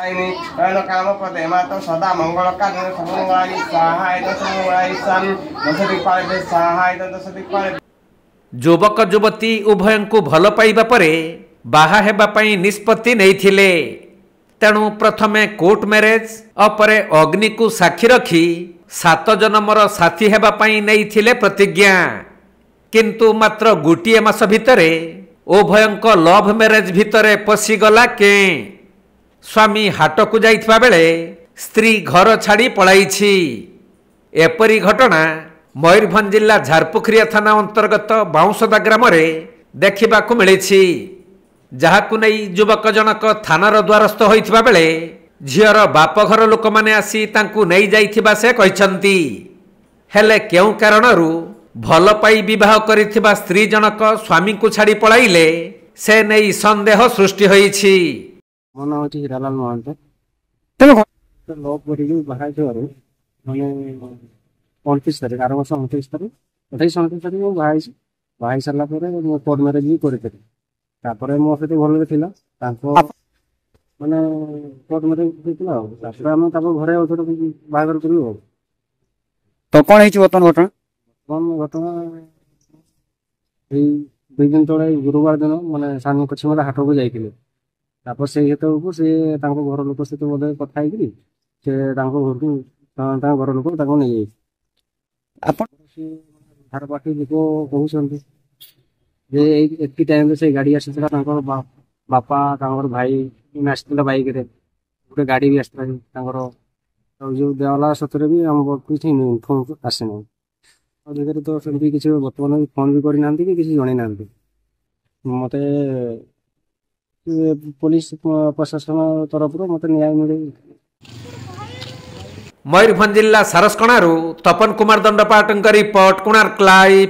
काम पदे माता सदा मंगल कार्य सर्वमंगलानि सहाय सर्वमंगलानि सन दशदिक पाले सहाय दशदिक पाले युवक युवती उभय को भल पाइबा परे बाहा हेबा पई निष्पत्ति नैथिले। तेणु प्रथमे कोर्ट मैरेज अपरे अग्नि को साक्षी रखी 7 जन्मर साथी हेबा पई नैथिले प्रतिज्ञा। किंतु मात्र गोटिए मास भितरे उभयंक लव मैरेज भितरे पशिगला के स्वामी हाट को जाइथिबा बेले स्त्री घर छाड़ी पळाइछि। एपरी घटना मयूरभंज जिला झारपोखरिया थाना अंतर्गत बाउंसदा ग्राम रे देखिबाकू मिलिछि। जहाकू नै युवक जनक थानार द्वारस्थ होइथिबा बेले झियर बापघर लोक माने आसी तांकू नै जाइथिबा से कहिसंती। हेले केउ कारणरू भल पाई विवाह करिथिबा स्त्री जनक स्वामी को छाड़ी पळाइले से नै संदेह सृष्टि होइछि। मन होची हिरालाल महंत लव करिक बाहा छुआरू माने 29 तारिख 29 तारिख 28 तारिख मो बाहा सरला परे मो कोर्ट मैरेज भी करिते तापरे मो सते भलो थिला तांको माने कोर्ट मैरेज थिला तापरे हम ताको घरे ओथरो बाहागर करियो। तो कोन हेची बतन घटना ए 2 दिन तळे गुरुवार दिन माने सानी पछिमला हाट को जाइतिले। तापर से हेतु से तांको घर लोक सते बोले कथा आइकरी से तांको घर को तांको घर लोक ताको नै अपन घर पाटी लोक कहउछन्ती जे एकी टाइम से गाड़ी आसीला तांको बापा तांको भाई नाचतिला बाइक रे गोटे गाड़ी भी आस्ता तांको जो देवाला सतरे भी हम कुछ नहीं फोन आसे नहीं अधिकारी तो सेमती किसी वर्तमान फोन भी करि नांती कि किसी जणे नांती मते पुलिस प्रशासन तरफ मत न्याय मिले। मयूरभंज जिला सारसकणारू तपन कुमार दंडपाटंक रिपोर्ट कोणार्क लाइव।